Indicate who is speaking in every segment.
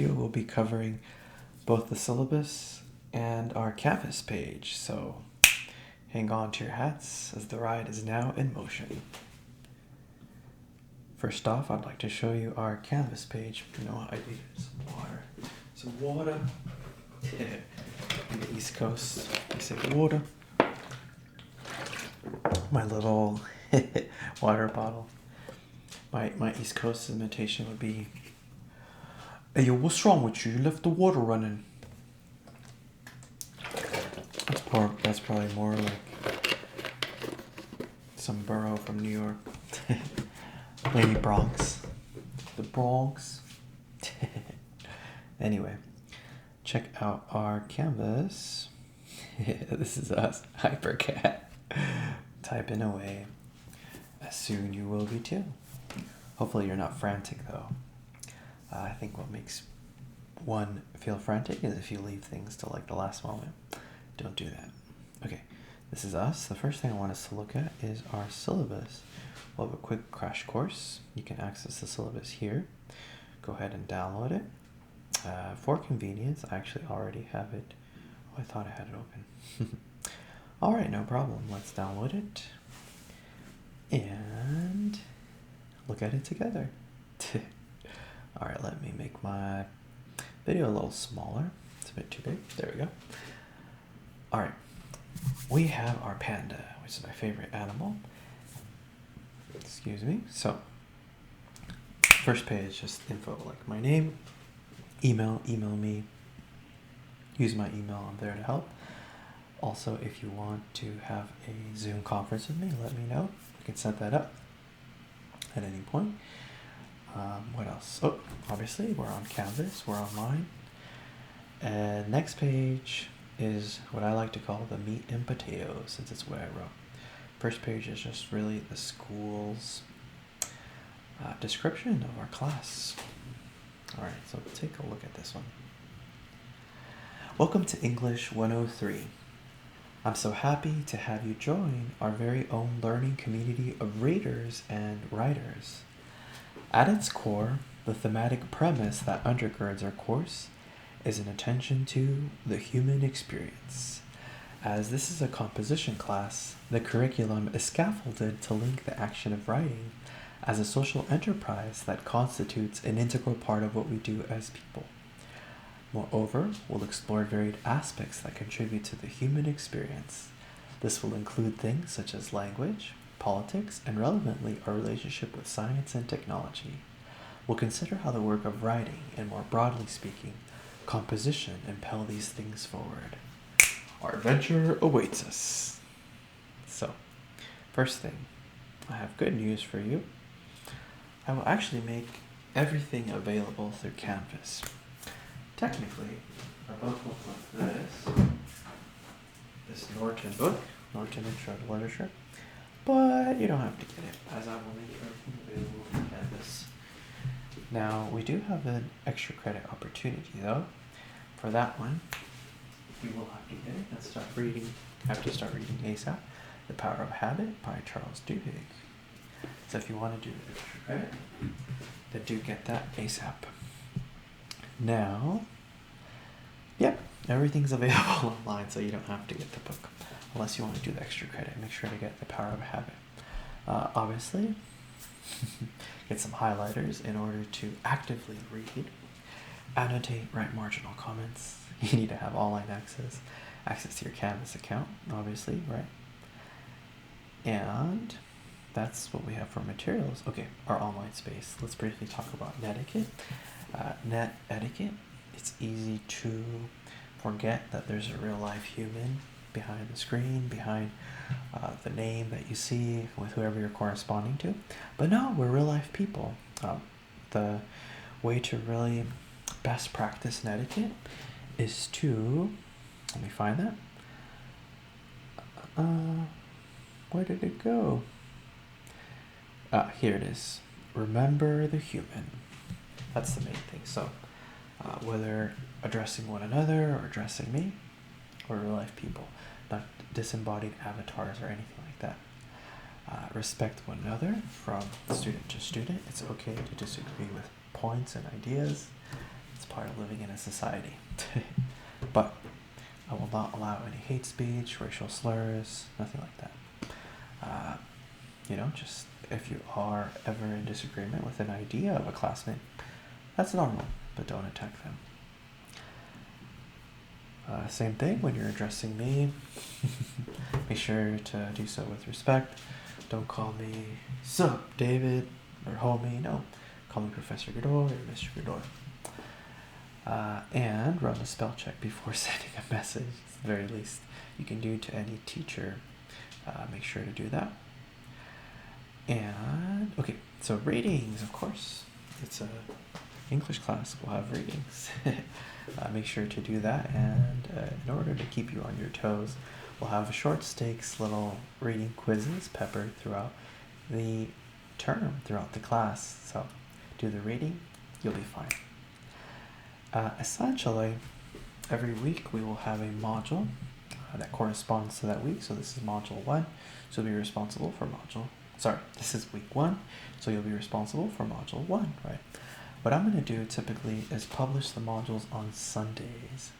Speaker 1: We'll be covering both the syllabus and our Canvas page, so hang on to your hats as the ride is now in motion. First off, I'd like to show you our Canvas page. You know what I need? Some water. On the East Coast, we say water. My little water bottle. My East Coast imitation would be, "Hey yo, what's wrong with you? You left the water running." That's probably more like some borough from New York. Maybe Bronx. The Bronx. Anyway, check out our canvas. This is us, Hypercat. Typing away. Soon you will be too. Hopefully you're not frantic though. I think what makes one feel frantic is if you leave things to like the last moment. Don't do that. Okay, this is us. The first thing I want us to look at is our syllabus. We'll have a quick crash course. You can access the syllabus here. Go ahead and download it. For convenience, I actually already have it. Oh, I thought I had it open. All right, no problem. Let's download it and look at it together. All right, let me make my video a little smaller. It's a bit too big. There we go. All right, we have our panda, which is my favorite animal. Excuse me. So, first page, just info like my name, email me. Use my email, I'm there to help. Also, if you want to have a Zoom conference with me, let me know. We can set that up at any point. What else? Oh, obviously, we're on Canvas. We're online. And next page is what I like to call the meat and potatoes, since it's what I wrote. First page is just really the school's description of our class. All right, so take a look at this one. Welcome to English 103. I'm so happy to have you join our very own learning community of readers and writers. At its core, the thematic premise that undergirds our course is an attention to the human experience. As this is a composition class, the curriculum is scaffolded to link the action of writing as a social enterprise that constitutes an integral part of what we do as people. Moreover, we'll explore varied aspects that contribute to the human experience. This will include things such as language, politics, and relevantly, our relationship with science and technology. We'll consider how the work of writing, and more broadly speaking, composition, impel these things forward. Our adventure awaits us. So, first thing, I have good news for you. I will actually make everything available through Canvas. Technically, a book will look like this Norton book, Norton Intro to Literature, but you don't have to get it, as I will make everything available through Canvas. Now, we do have an extra credit opportunity though. For that one, you will have to get it and start reading. Have to start reading ASAP. The Power of Habit by Charles Duhigg. So if you want to do the extra credit, then do get that ASAP. Now, yep, everything's available online, so you don't have to get the book unless you want to do the extra credit. Make sure to get The Power of Habit. Obviously, get some highlighters in order to actively read, annotate, write marginal comments. You need to have online access to your Canvas account, obviously, right? And that's what we have for materials. Okay, our online space. Let's briefly talk about net etiquette. Net etiquette. It's easy to forget that there's a real life human behind the screen, behind the name that you see with whoever you're corresponding to. But no, we're real life people. The way to really best practice net etiquette is to, let me find that. Where did it go? Here it is. Remember the human. That's the main thing. So, whether addressing one another or addressing me, or real life people, not disembodied avatars or anything like that. Respect one another from student to student. It's okay to disagree with points and ideas. It's part of living in a society. But I will not allow any hate speech, racial slurs, nothing like that. Just if you are ever in disagreement with an idea of a classmate, that's normal, but don't attack them. Same thing when you're addressing me. Make sure to do so with respect. Don't call me Sup David or homie. No, call me Professor Godoy or Mr. Godoy. And run a spell check before sending a message. It's the very least you can do to any teacher. Make sure to do that. And okay, so ratings, of course. It's a English class. We'll have ratings. Make sure to do that. And in order to keep you on your toes, we'll have short stakes little reading quizzes peppered throughout the term, throughout the class. So do the reading, you'll be fine. Essentially, every week we will have a module that corresponds to that week. So this is module 1, so you'll be responsible for this is week 1, so you'll be responsible for module 1, right? What I'm going to do typically is publish the modules on Sundays,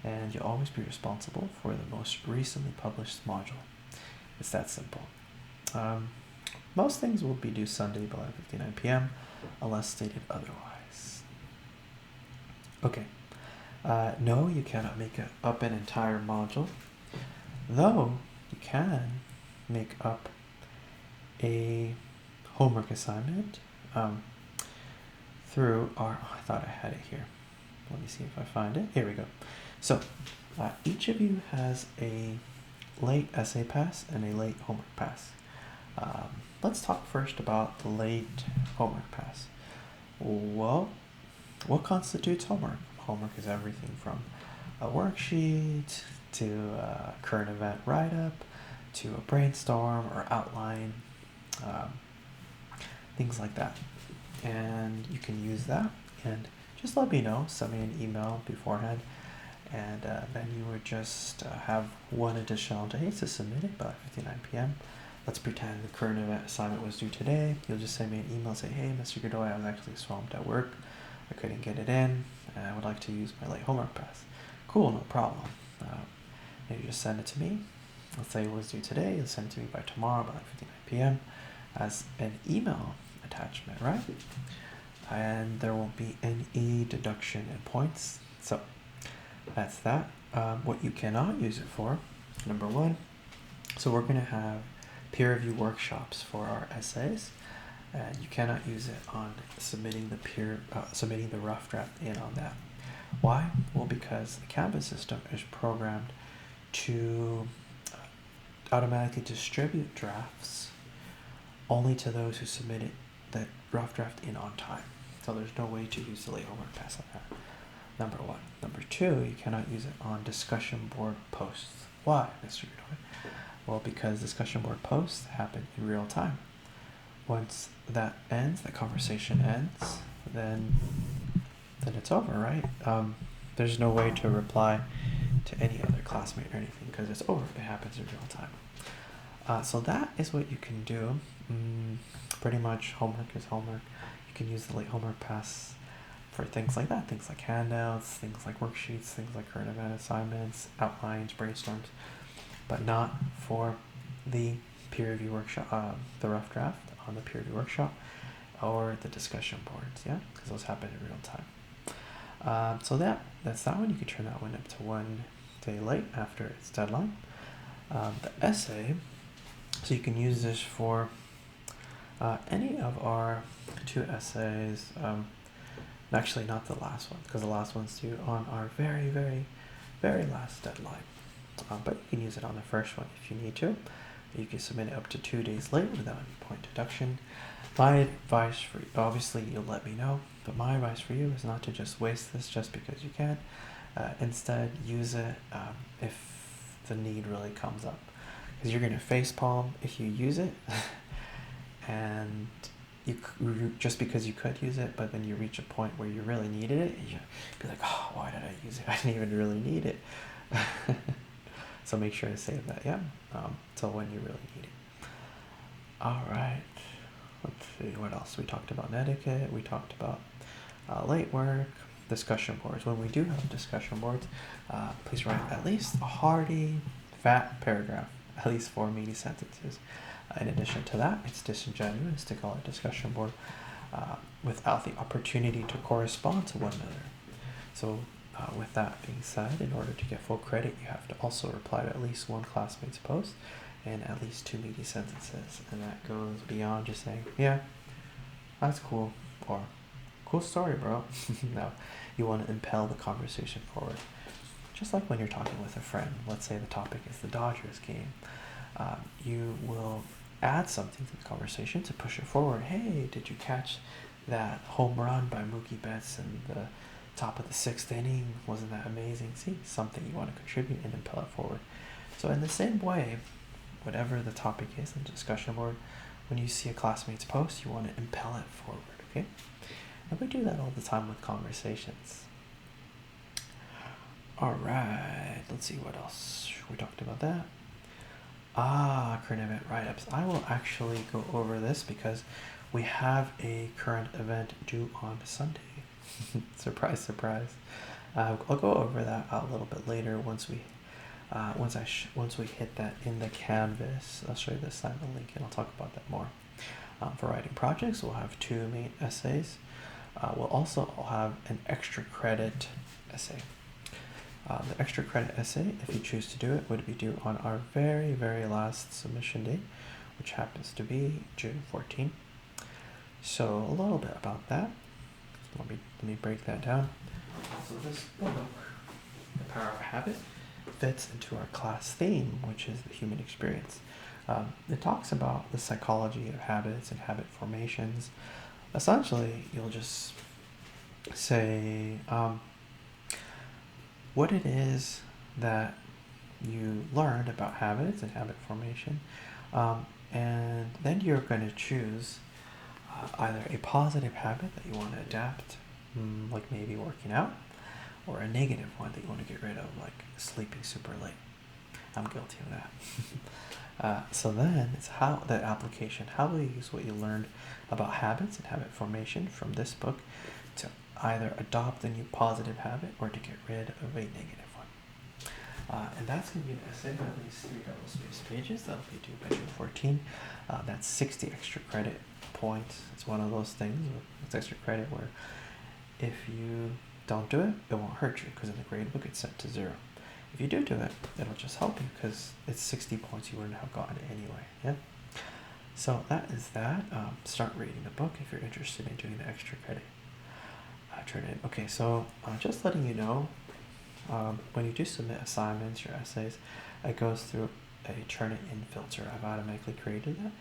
Speaker 1: and you'll always be responsible for the most recently published module. It's that simple. Most things will be due Sunday by 11:59 p.m. unless stated otherwise. Okay. No, you cannot make up an entire module, though you can make up a homework assignment through our, I thought I had it here. Let me see if I find it. Here we go. So each of you has a late essay pass and a late homework pass. Let's talk first about the late homework pass. Well, what constitutes homework? Homework is everything from a worksheet to a current event write-up to a brainstorm or outline, things like that. And you can use that, and just let me know, send me an email beforehand, and then you would just have one additional day to submit it by 59 p.m. Let's pretend the current event assignment was due today. You'll just send me an email, say, hey, Mr. Godoy, I was actually swamped at work. I couldn't get it in, and I would like to use my late homework pass. Cool, no problem. And you just send it to me. Let's say it was due today. You'll send it to me by tomorrow by 59 p.m. as an email attachment, right? And there won't be any deduction in points. So that's that. What you cannot use it for, number 1. So we're going to have peer review workshops for our essays, and you cannot use it on submitting the rough draft in on that. Why? Well, because the Canvas system is programmed to automatically distribute drafts only to those who submitted that rough draft in on time. So there's no way to use the late homework pass on that. Number 1. Number 2, you cannot use it on discussion board posts. Why, Mr. Godoy? Well, because discussion board posts happen in real time. Once that ends, that conversation ends, then it's over, right? There's no way to reply to any other classmate or anything because it's over. It happens in real time. So that is what you can do. Pretty much homework is homework. You can use the late homework pass for things like that, things like handouts, things like worksheets, things like current event assignments, outlines, brainstorms, but not for the peer review workshop, the rough draft on the peer review workshop or the discussion boards, yeah, because those happen in real time. So that's that one. You can turn that one up to 1 day late after its deadline. The essay, so you can use this for any of our 2 essays. Actually, not the last one, because the last one's due on our very, very, very last deadline. But you can use it on the first one if you need to. You can submit it up to 2 days late without any point deduction. My advice for you, obviously you'll let me know, but my advice for you is not to just waste this just because you can. Instead, use it if the need really comes up. Because you're going to facepalm if you use it, and you just because you could use it, but then you reach a point where you really needed it, and you be like, oh, why did I use it? I didn't even really need it. So make sure to save that, yeah, till when you really need it. All right, let's see what else. We talked about etiquette. We talked about late work. discussion boards. When we do have discussion boards, please write at least a hearty, fat paragraph, at least 4 meaty sentences. In addition to that, it's disingenuous to call it discussion board without the opportunity to correspond to one another. So with that being said, in order to get full credit, you have to also reply to at least one classmate's post and at least 2 meaty sentences. And that goes beyond just saying, yeah, that's cool, or cool story, bro. No, you want to impel the conversation forward. Just like when you're talking with a friend, let's say the topic is the Dodgers game. You will add something to the conversation to push it forward. Hey, did you catch that home run by Mookie Betts in the top of the 6th inning? Wasn't that amazing? See, something you want to contribute and impel it forward. So in the same way, whatever the topic is in the discussion board, when you see a classmate's post, you want to impel it forward, okay? And we do that all the time with conversations. All right, let's see what else. We talked about that. Current event write-ups. I will actually go over this because we have a current event due on Sunday. Surprise, surprise. I'll go over that a little bit later once we hit that in the canvas. I'll show you the assignment link and I'll talk about that more. For writing projects, we'll have 2 main essays. We'll also have an extra credit essay. The extra credit essay, if you choose to do it, would be due on our very, very last submission date, which happens to be June 14th. So a little bit about that. Let me break that down. So this book, The Power of Habit, fits into our class theme, which is the human experience. It talks about the psychology of habits and habit formations. Essentially, you'll just say what it is that you learned about habits and habit formation, and then you're going to choose either a positive habit that you want to adapt, like maybe working out, or a negative one that you want to get rid of, like sleeping super late. I'm guilty of that. So then it's how the application, how will you use what you learned about habits and habit formation from this book to either adopt a new positive habit or to get rid of a negative one. And that's going to be an essay of at least 3 double-spaced pages. That'll be due by June 14. That's 60 extra credit points. It's one of those things with extra credit where if you don't do it, it won't hurt you because in the grade book it's set to 0. If you do it, it'll just help you because it's 60 points you wouldn't have gotten anyway. Yeah. So that is that. Start reading the book if you're interested in doing the extra credit. Turn in. Okay, so just letting you know, when you do submit assignments or essays, it goes through a Turnitin filter. I've automatically created that.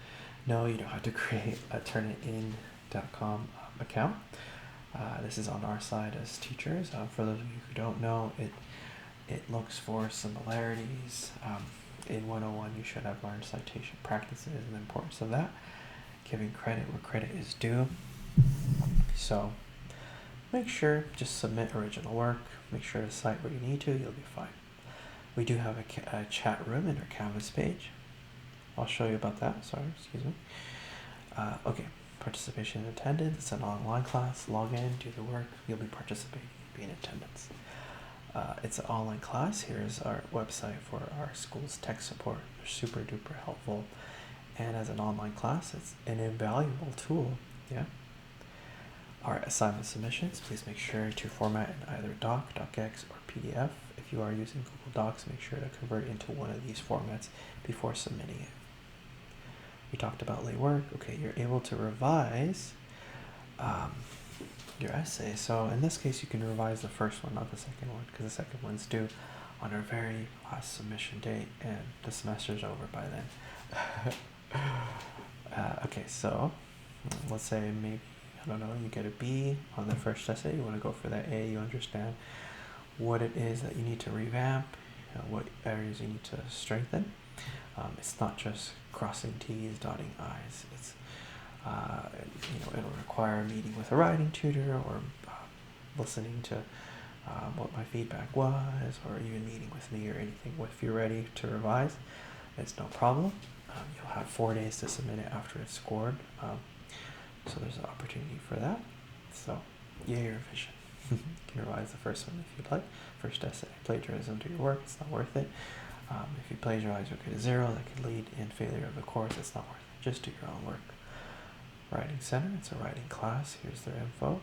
Speaker 1: No, you don't have to create a turnitin.com account. This is on our side as teachers. For those of you who don't know, it looks for similarities. In 101, you should have learned citation practices and the importance of that, giving credit where credit is due. So make sure, just submit original work. Make sure to cite where you need to. You'll be fine. We do have a chat room in our Canvas page. I'll show you about that. Sorry, excuse me. Okay, participation and attendance. It's an online class. Log in, do the work. You'll be participating, be in attendance. It's an online class. Here's our website for our school's tech support. They're super duper helpful. And as an online class, it's an invaluable tool. Yeah. Our assignment submissions, please make sure to format in either doc, docx, or PDF. If you are using Google Docs, make sure to convert into one of these formats before submitting it. We talked about late work. Okay, you're able to revise your essay. So in this case, you can revise the first one, not the second one, because the second one's due on our very last submission date, and the semester's over by then. Okay, so let's say maybe, I don't know, you get a B on the first essay, you want to go for that A, you understand what it is that you need to revamp, what areas you need to strengthen. It's not just crossing T's, dotting I's. It's it'll require a meeting with a writing tutor, or listening to what my feedback was, or even meeting with me or anything. If you're ready to revise, it's no problem. You'll have 4 days to submit it after it's scored. So there's an opportunity for that. So, yay, revision. You can revise the first one if you'd like. First essay, plagiarism, do your work, it's not worth it. If you plagiarize, you'll get a 0. That could lead in failure of the course, it's not worth it. Just do your own work. Writing Center, it's a writing class. Here's their info.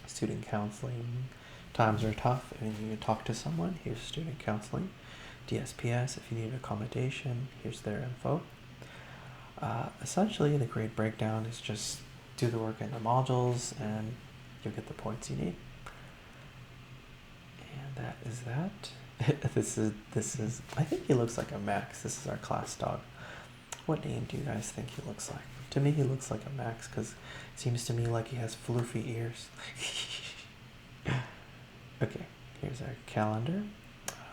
Speaker 1: Student counseling, times are tough and you need to talk to someone. Here's student counseling. DSPS, if you need accommodation, here's their info. Essentially, the grade breakdown is just do the work in the modules and you'll get the points you need. And that is that. This is I think he looks like a Max. This is our class dog. What name do you guys think he looks like? To me, he looks like a Max because it seems to me like he has floofy ears. Okay, here's our calendar.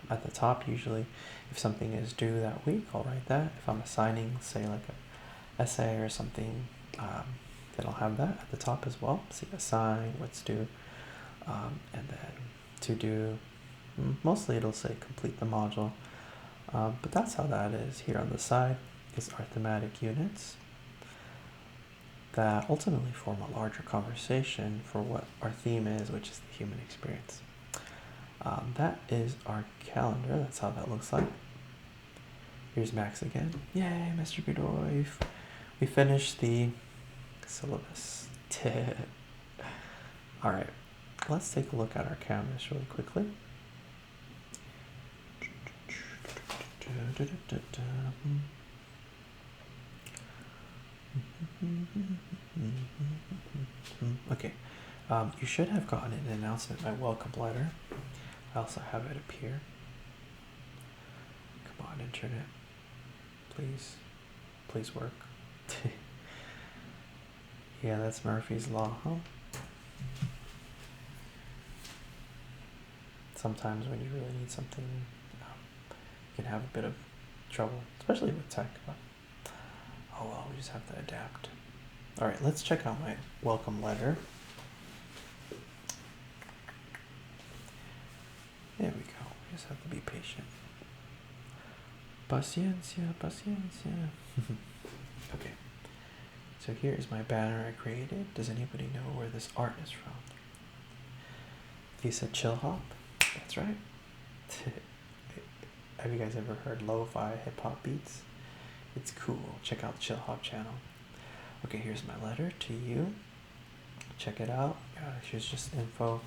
Speaker 1: At the top, usually, if something is due that week, I'll write that. If I'm assigning, say, like a essay or something, then I'll have that at the top as well. See, assign, what's due, and then to do. Mostly it'll say complete the module, but that's how that is. Here on the side is our thematic units that ultimately form a larger conversation for what our theme is, which is the human experience. That is our calendar. That's how that looks like. Here's Max again. Yay, Mr. Godoy. We finished the syllabus. Alright, let's take a look at our canvas really quickly. Okay, you should have gotten an announcement, my welcome letter. I also have it up here. Come on, internet. Please work. Yeah, that's Murphy's Law, huh? Sometimes when you really need something, you can have a bit of trouble, especially with tech. But oh well, we just have to adapt. All right, let's check out my welcome letter. There we go. We just have to be patient. Paciencia, paciencia. Okay. So here is my banner I created. Does anybody know where this art is from? He said chill hop. That's right. Have you guys ever heard lo-fi hip-hop beats? It's cool. Check out the Chill Hop channel. Okay, here's my letter to you. Check it out. Here's just info.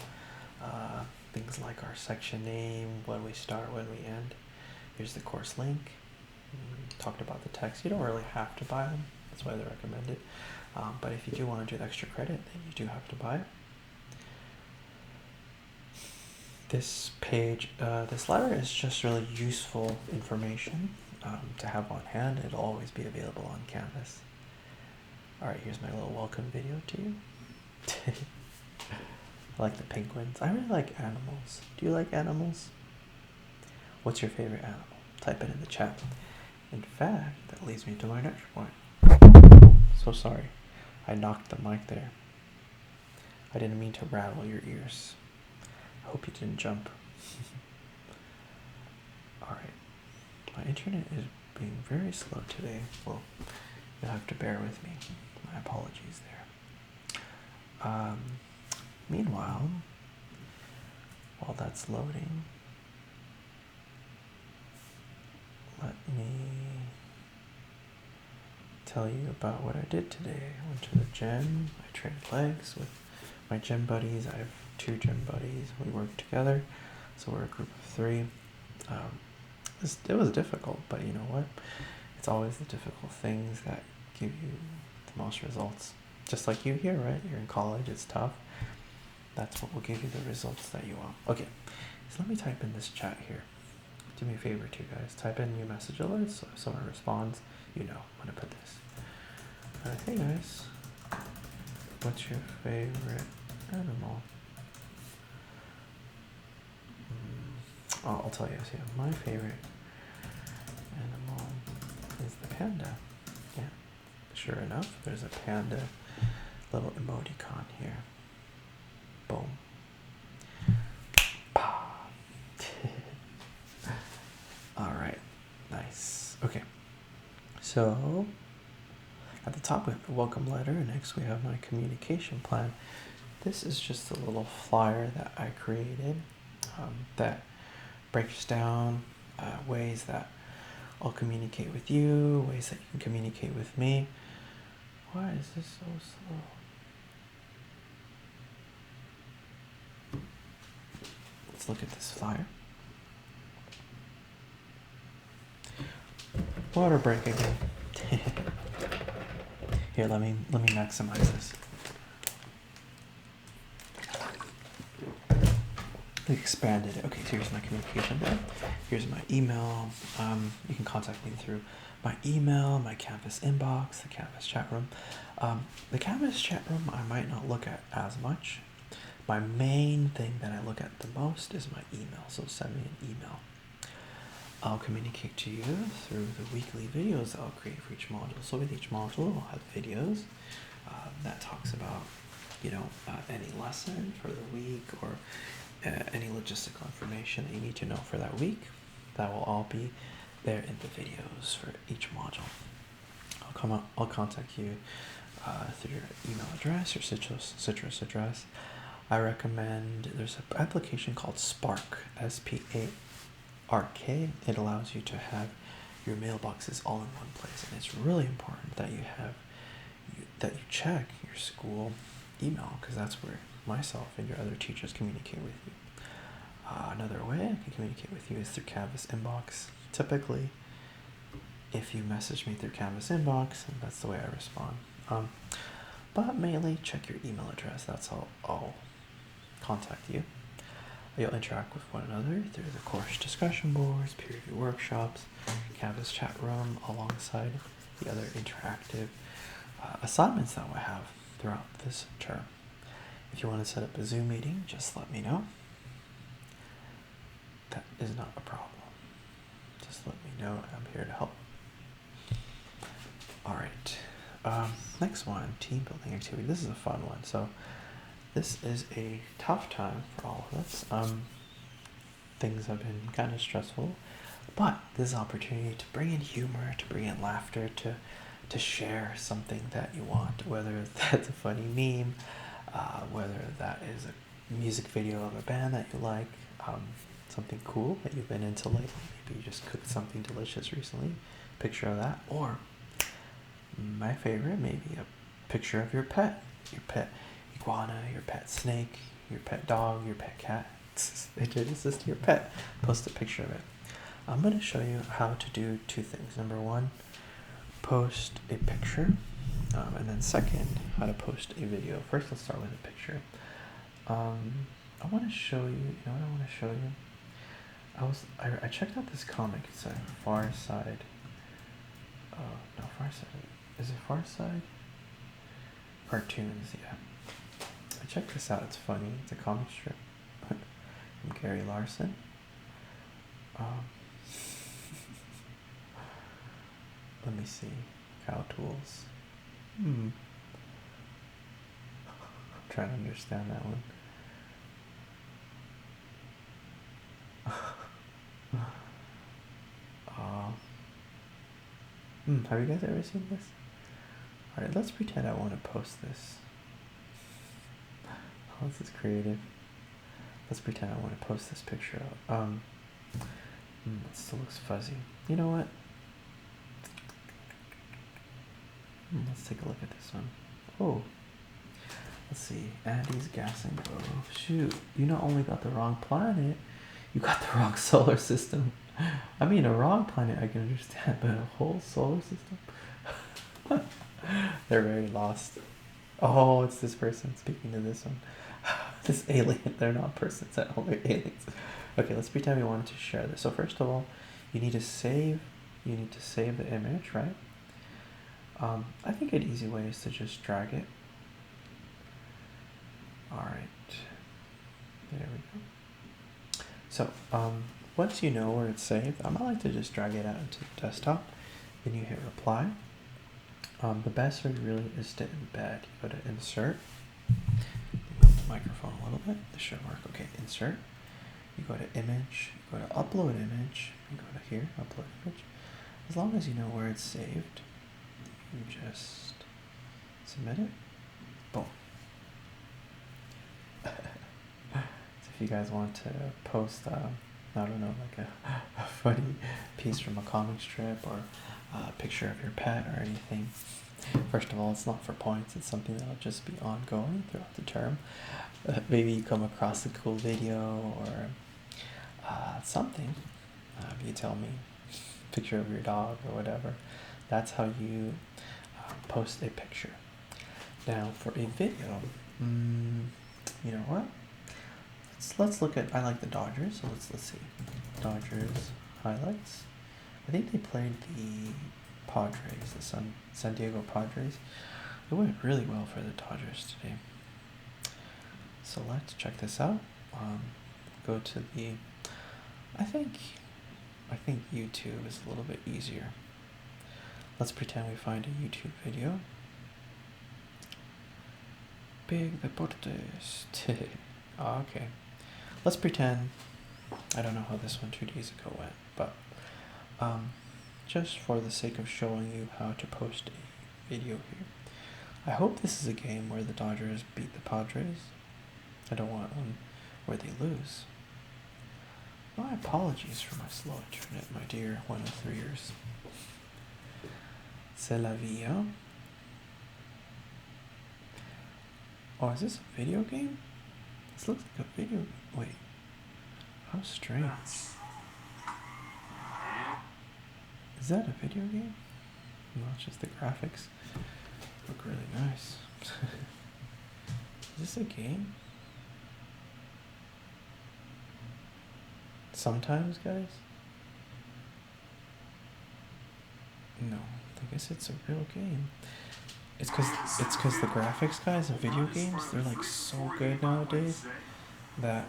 Speaker 1: Things like our section name, when we start, when we end. Here's the course link. Talked about the text. You don't really have to buy them. That's why they're recommended. But if you do want to do the extra credit, then you do have to buy it. This page, this letter is just really useful information to have on hand. It'll always be available on Canvas. Alright, here's my little welcome video to you. I like the penguins. I really like animals. Do you like animals? What's your favorite animal? Type it in the chat. In fact, that leads me to my next point. So sorry. I knocked the mic there. I didn't mean to rattle your ears. I hope you didn't jump. Alright. My internet is being very slow today. Well, you'll have to bear with me. My apologies there. Meanwhile, while that's loading, let me tell you about what I did today. I went to the gym. I trained legs with my gym buddies. I have 2 gym buddies. We work together, so we're a group of 3. It was difficult, but you know what? It's always the difficult things that give you the most results. Just like you here, right? You're in college, it's tough. That's what will give you the results that you want. Okay, so let me type in this chat here. Do me a favor too, guys. Type in new message alerts, so if someone responds, you know I'm gonna put this. Hey guys, what's your favorite animal? I'll tell you. So my favorite animal is the panda. Yeah, sure enough, there's a panda little emoticon here. Boom. Alright, nice. Okay, so at the top we have the welcome letter, and next we have my communication plan. this is just a little flyer that I created that breaks down ways that I'll communicate with you, ways that you can communicate with me. Why is this so slow? Let's look at this flyer. Water break again. Here, let me maximize this. We expanded it. Okay, so here's my communication there. Here's my email. You can contact me through my email, my Canvas inbox, the Canvas chat room. The Canvas chat room I might not look at as much. My main thing that I look at the most is my email. So send me an email. I'll communicate to you through the weekly videos that I'll create for each module. So with each module, I'll have videos that talks about, any lesson for the week or any logistical information that you need to know for that week. That will all be there in the videos for each module. I'll contact you through your email address, your Citrus address. I recommend, there's an application called Spark, SPARK. It allows you to have your mailboxes all in one place, and it's really important that you check your school email, because that's where myself and your other teachers communicate with you. Another way I can communicate with you is through Canvas inbox. Typically, if you message me through Canvas inbox, that's the way I respond. But mainly check your email address. That's how I'll contact you. You'll interact with one another through the course discussion boards, peer review workshops, Canvas chat room, alongside the other interactive assignments that we have throughout this term. If you want to set up a Zoom meeting, just let me know. That is not a problem. Just let me know. I'm here to help. All right. Next one, team building activity. This is a fun one. So this is a tough time for all of us. Things have been kind of stressful, but this is an opportunity to bring in humor, to bring in laughter, to share something that you want, whether that's a funny meme, whether that is a music video of a band that you like, something cool that you've been into lately. Maybe you just cooked something delicious recently, picture of that, or my favorite, maybe a picture of your pet iguana, your pet snake, your pet dog, your pet cat. It's just your pet. Post a picture of it. I'm going to show you how to do two things. Number one, post a picture, and then second, how to post a video. First, let's start with a picture. I want to show you, what I want to show you? I checked out this comic. It's a Far Side. Far Side. Is it Far Side? Cartoons, yeah. I checked this out. It's funny. It's a comic strip from Gary Larson. Let me see. Cow tools. I'm trying to understand that one. Have you guys ever seen this? Alright, let's pretend I want to post this. Oh, this is creative. Let's pretend I want to post this picture out. It still looks fuzzy. You know what? Let's take a look at this one. Oh. Let's see. Andy's gassing. Oh, shoot. You not only got the wrong planet, you got the wrong solar system. I mean, a wrong planet I can understand, but a whole solar system? They're very lost. Oh, it's this person speaking to this one. This alien. They're not persons at all. They're aliens. Okay, let's pretend we wanted to share this. So first of all, you need to save the image, right? I think an easy way is to just drag it. Alright. There we go. So, once you know where it's saved, I might like to just drag it out into the desktop. Then you hit reply. The best way really is to embed. You go to insert. Move the microphone a little bit. This should work. Okay, insert. You go to image. You go to upload image. You go to here, upload image. As long as you know where it's saved, you just submit it. Boom. So if you guys want to post, I don't know, like a funny piece from a comic strip or a picture of your pet or anything. First of all, it's not for points, it's something that'll just be ongoing throughout the term. Maybe you come across a cool video or something. You tell me, picture of your dog or whatever. That's how you post a picture. Now for a video, you know what? Let's look at. I like the Dodgers, so let's see. Dodgers highlights. I think they played the Padres, the San Diego Padres. It went really well for the Dodgers today. So let's check this out. Go to the. I think YouTube is a little bit easier. Let's pretend we find a YouTube video. Big Deportes. Okay. Let's pretend. I don't know how this one 2 days ago went, but just for the sake of showing you how to post a video here. I hope this is a game where the Dodgers beat the Padres. I don't want one where they lose. My apologies for my slow internet, my dear 103ers. C'est la vie, huh? Oh, is this a video game? This looks like a video. Wait. How strange. Is that a video game? No, it's just the graphics look really nice. Is this a game? Sometimes, guys? No, I guess it's a real game. It's cause the graphics, guys, in video games, they're like so good nowadays that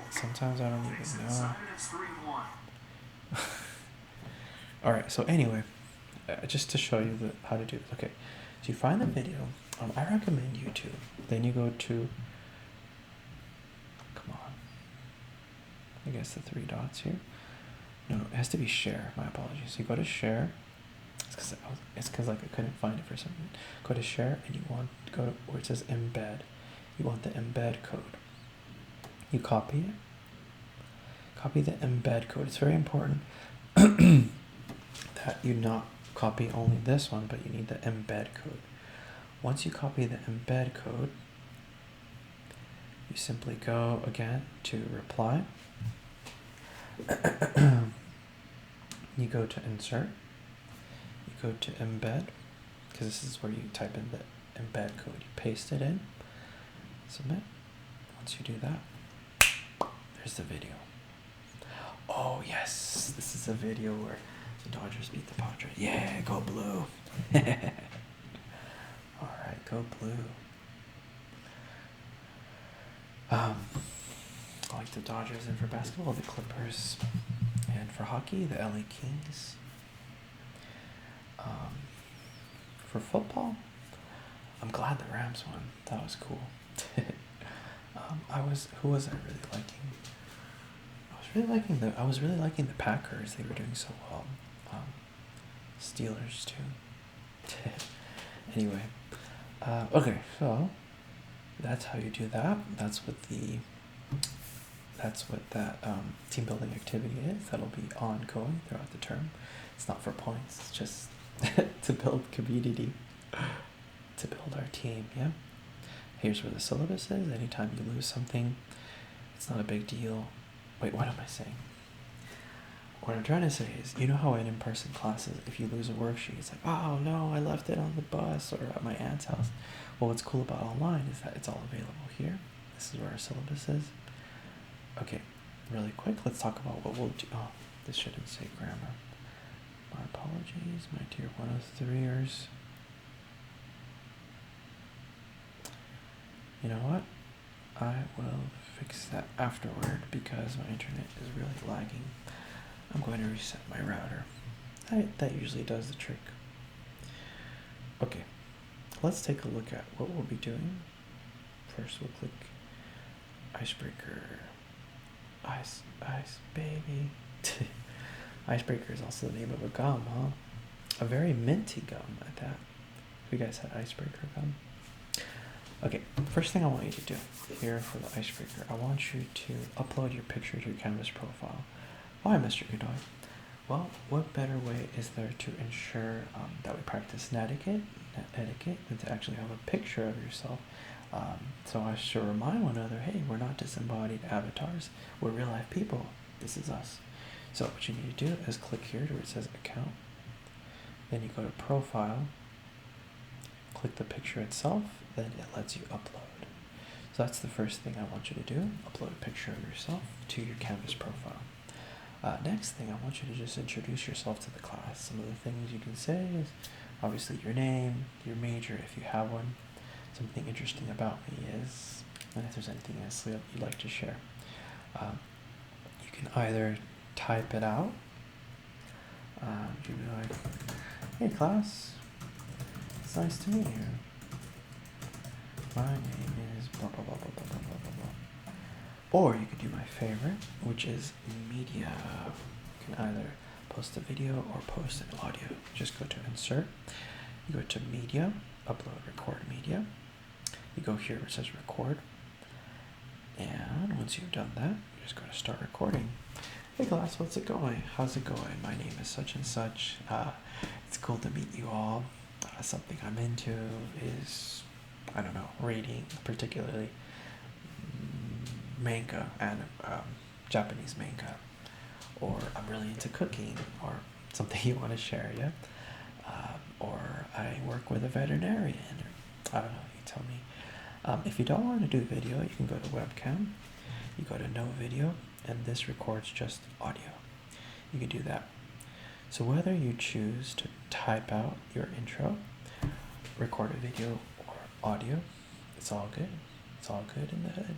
Speaker 1: sometimes I don't even know. Alright, so anyway, just to show you how to do it. Okay, so you find the video. I recommend YouTube. Then you go to, come on, I guess the 3 dots here. No, it has to be share. My apologies. You go to share. It's because like I couldn't find it for some reason. Go to share and you want to go to where it says embed. You want the embed code. You copy it. Copy the embed code. It's very important that you not copy only this one, but you need the embed code. Once you copy the embed code, you simply go again to reply. You go to insert. You go to embed, because this is where you type in the embed code. You paste it in, submit. Once you do that, there's the video. Oh yes, this is a video where the Dodgers beat the Padres. Yeah, go blue. Alright, go blue. Like the Dodgers, and for basketball, the Clippers, and for hockey, the LA Kings. For football, I'm glad the Rams won. That was cool. Who was I really liking? I was really liking the Packers. They were doing so well. Steelers too. Anyway, okay, so that's how you do that. That's what that team building activity is. That'll be ongoing throughout the term. It's not for points. It's just to build community, to build our team. Yeah. Here's where the syllabus is. Anytime you lose something, it's not a big deal. Wait, what am I saying? What I'm trying to say is, you know how in in-person classes, if you lose a worksheet, it's like, oh no, I left it on the bus or at my aunt's house. Well, what's cool about online is that it's all available here. This is where our syllabus is. Okay, really quick, let's talk about what we'll do. Oh, this shouldn't say grammar. My apologies, my dear 103ers. You know what? I will fix that afterward because my internet is really lagging. I'm going to reset my router. That usually does the trick. Okay, let's take a look at what we'll be doing. First, we'll click Icebreaker. Ice, baby. Icebreaker is also the name of a gum, huh? A very minty gum at that. You guys had Icebreaker gum? Okay, first thing I want you to do here for the icebreaker, I want you to upload your picture to your Canvas profile. Why, Mr. Godoy? Well, what better way is there to ensure that we practice etiquette than to actually have a picture of yourself? So I should remind one another, hey, we're not disembodied avatars, we're real life people. This is us. So what you need to do is click here where it says account. Then you go to profile, click the picture itself, then it lets you upload. So that's the first thing I want you to do, upload a picture of yourself to your Canvas profile. Next thing, I want you to just introduce yourself to the class. Some of the things you can say is obviously your name, your major if you have one, something interesting about me is, and if there's anything else you'd like to share. You can either type it out. You can be like, hey class, it's nice to meet you. My name is blah blah blah blah blah blah blah blah. Or you could do my favorite, which is media. You can either post a video or post an audio. Just go to insert, you go to media, upload, record media. You go here where it says record. And once you've done that, you just go to start recording. Hey class, what's it going? How's it going? My name is such and such. It's cool to meet you all. Something I'm into is, I don't know, reading, particularly manga and Japanese manga, or I'm really into cooking, or something you want to share, yeah? Or I work with a veterinarian, or I don't know, you tell me. If you don't want to do video, you can go to webcam, you go to no video, and this records just audio. You can do that. So whether you choose to type out your intro, record a video, or audio, it's all good. It's all good in the hood.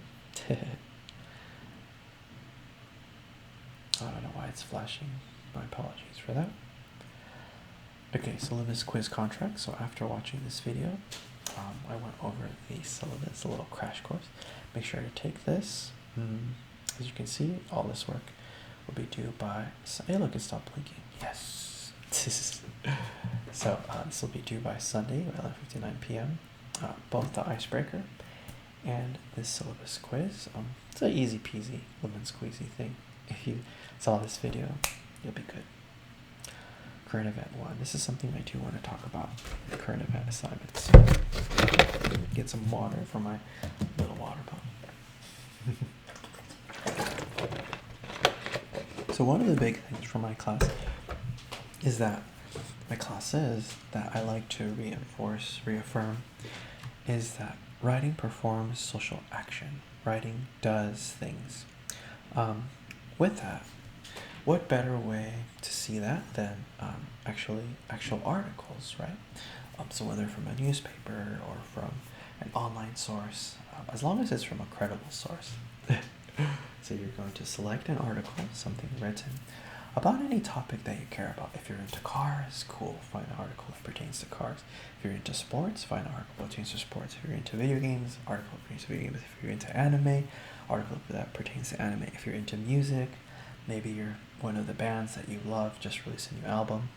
Speaker 1: I don't know why it's flashing. My apologies for that. Okay, syllabus quiz contract. So after watching this video, I went over the syllabus, a little crash course. Make sure to take this. As you can see, all this work will be due by, hey look, it stopped blinking. Yes. So this will be due by Sunday, 11:59 p.m. Both the icebreaker and this syllabus quiz. It's an easy peasy lemon squeezy thing. If you saw this video, you'll be good. Current event 1. This is something I do want to talk about. Current event assignments. Get some water for my little water bottle. So one of the big things for my class is that my class says that I like to reaffirm, is that writing performs social action. Writing does things. With that, what better way to see that than actual articles, right? So whether from a newspaper or from an online source, as long as it's from a credible source. So you're going to select an article, something written about any topic that you care about. If you're into cars, cool, find an article that pertains to cars. If you're into sports, find an article that pertains to sports. If you're into video games, article that pertains to video games. If you're into anime, article that pertains to anime. If you're into music, maybe you're one of the bands that you love just released a new album.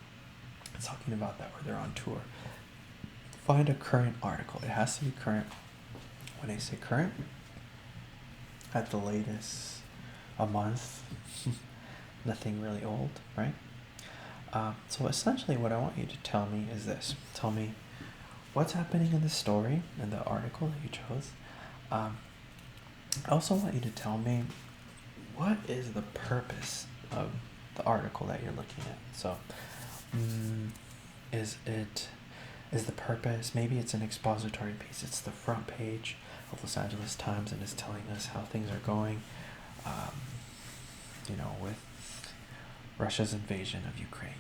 Speaker 1: It's talking about that, or they're on tour. Find a current article. It has to be current. When I say current, at the latest, a month. Nothing really old, right? So essentially what I want you to tell me is this. Tell me what's happening in the story, in the article that you chose. I also want you to tell me what is the purpose of the article that you're looking at. So is the purpose, maybe it's an expository piece. It's the front page of Los Angeles Times and it's telling us how things are going, with Russia's invasion of Ukraine.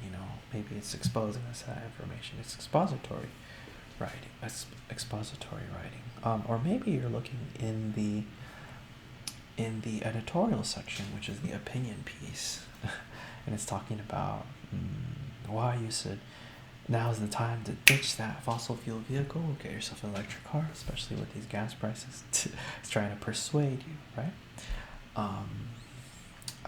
Speaker 1: Maybe it's exposing us that information. It's expository writing. Or maybe you're looking in the editorial section, which is the opinion piece, and it's talking about why you should. Now's the time to ditch that fossil fuel vehicle. Get yourself an electric car, especially with these gas prices. It's trying to persuade you, right?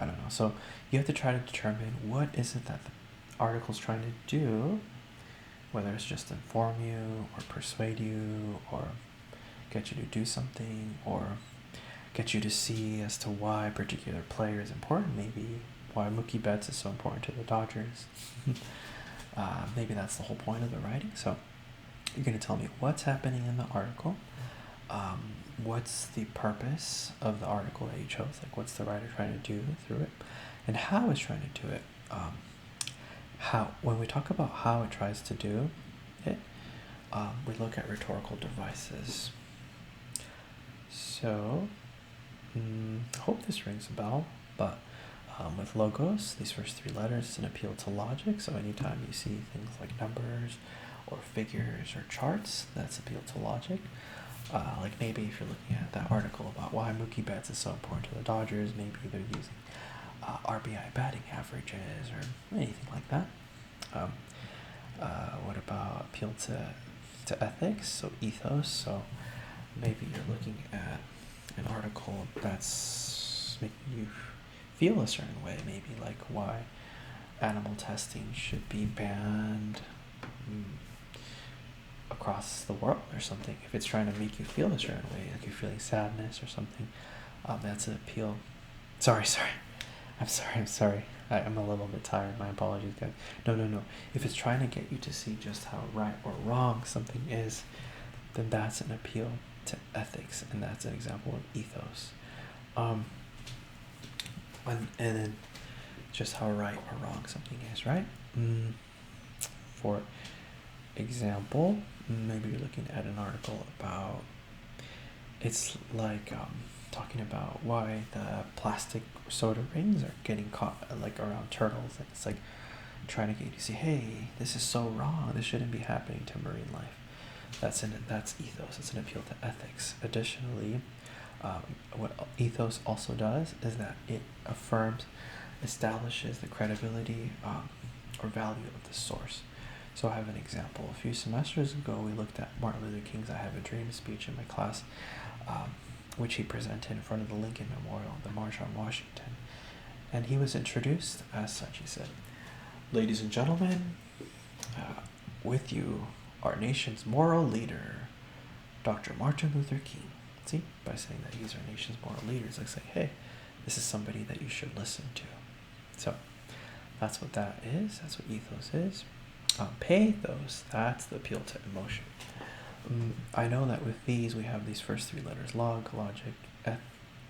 Speaker 1: I don't know. So you have to try to determine what is it that the article's trying to do, whether it's just inform you or persuade you or, get you to do something, or get you to see as to why a particular player is important. Maybe why Mookie Betts is so important to the Dodgers. Maybe that's the whole point of the writing. So you're going to tell me what's happening in the article, what's the purpose of the article that you chose, like what's the writer trying to do through it, and how it's trying to do it. When we talk about how it tries to do it, we look at rhetorical devices. So I hope this rings a bell, but with logos, these first three letters, it's an appeal to logic. So anytime you see things like numbers or figures or charts, that's appeal to logic. Like maybe if you're looking at that article about why Mookie Betts is so important to the Dodgers, maybe they're using RBI batting averages or anything like that. What about appeal to ethics, so ethos? So maybe you're looking at an article that's making you feel a certain way, maybe like why animal testing should be banned across the world or something. If it's trying to make you feel a certain way, like you're feeling sadness or something, that's an appeal. Sorry. I'm sorry. I'm a little bit tired. My apologies, guys. No. If it's trying to get you to see just how right or wrong something is, then that's an appeal to ethics, and that's an example of ethos. And then just how right or wrong something is, right? For example, maybe you're looking at an article about, it's like talking about why the plastic soda rings are getting caught like around turtles, and it's like trying to get you to see, hey, this is so wrong, this shouldn't be happening to marine life. That's ethos. It's an appeal to ethics. Additionally, what ethos also does is that it establishes the credibility or value of the source. So I have an example. A few semesters ago, we looked at Martin Luther King's "I Have a Dream" speech in my class, which he presented in front of the Lincoln Memorial, the March on Washington. And he was introduced as such. He said, "Ladies and gentlemen, with you, our nation's moral leader, Dr. Martin Luther King." See, by saying that he's our nation's moral leader, it's like saying, hey, this is somebody that you should listen to. So that's what that is. That's what ethos is. Pathos, that's the appeal to emotion. I know that with these, we have these first three letters: log, logic,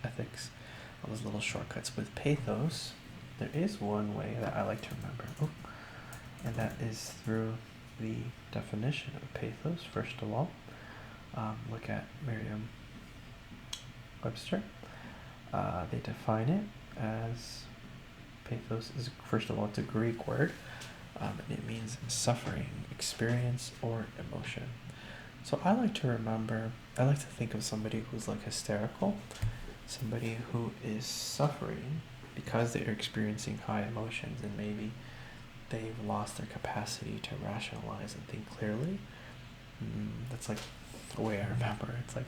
Speaker 1: ethics, all those little shortcuts. With pathos, there is one way that I like to remember, and that is through the definition of pathos. First of all, look at Merriam-Webster. They define it as, pathos is, first of all, it's a Greek word, and it means suffering, experience, or emotion. So I like to think of somebody who's like hysterical, somebody who is suffering because they're experiencing high emotions, and maybe they've lost their capacity to rationalize and think clearly. That's like the way I remember. It's like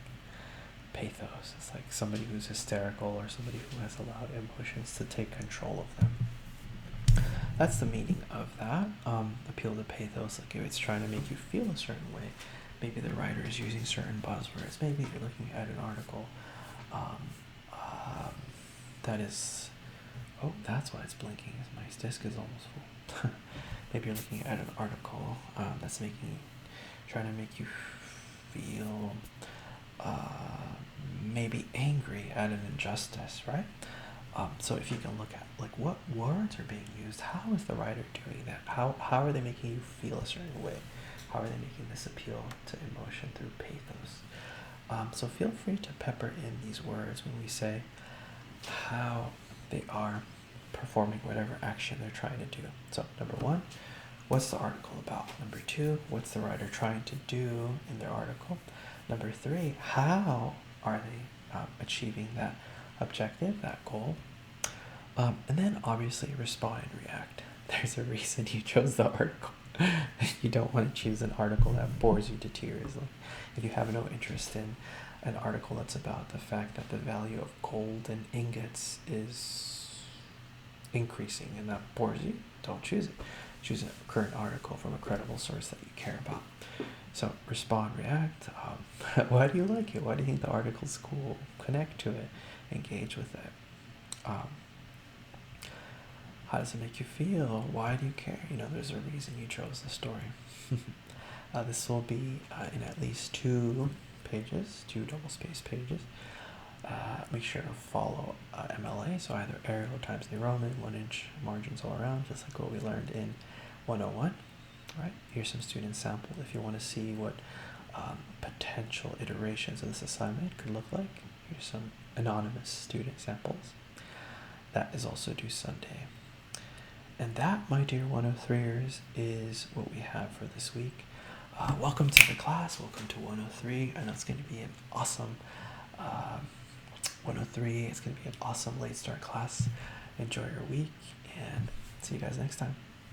Speaker 1: pathos. It's like somebody who's hysterical, or somebody who has allowed emotions to take control of them. That's the meaning of that. Appeal to pathos, like if it's trying to make you feel a certain way. Maybe the writer is using certain buzzwords. Maybe you're looking at an article that is, that's why it's blinking. My disk is almost full. Maybe you're looking at an article that's trying to make you feel maybe angry at an injustice, right? So if you can look at like what words are being used, how is the writer doing that? How are they making you feel a certain way? How are they making this appeal to emotion through pathos? So feel free to pepper in these words when we say how they are performing whatever action they're trying to do. So number one, what's the article about? Number two, what's the writer trying to do in their article? Number three, how are they achieving that objective, that goal? And then obviously respond and react. There's a reason you chose the article. You don't want to choose an article that bores you to tears. Like if you have no interest in an article that's about the fact that the value of gold and ingots is increasing and that bores you, don't choose it. Choose a current article from a credible source that you care about. So respond, react. Why do you like it? Why do you think the article's cool? Connect to it, engage with it. Um, how does it make you feel? Why do you care? You know, there's a reason you chose the story. This will be in at least 2 pages, 2 double-spaced pages. Make sure to follow MLA, so either Arial or Times New Roman, 1-inch margins all around, just like what we learned in 101. Right? Here's some student sample if you want to see what potential iterations of this assignment could look like. Here's some anonymous student samples. That is also due Sunday. And that, my dear 103ers, is what we have for this week. Welcome to the class. Welcome to 103. I know it's going to be an awesome 103. It's going to be an awesome late start class. Enjoy your week and see you guys next time.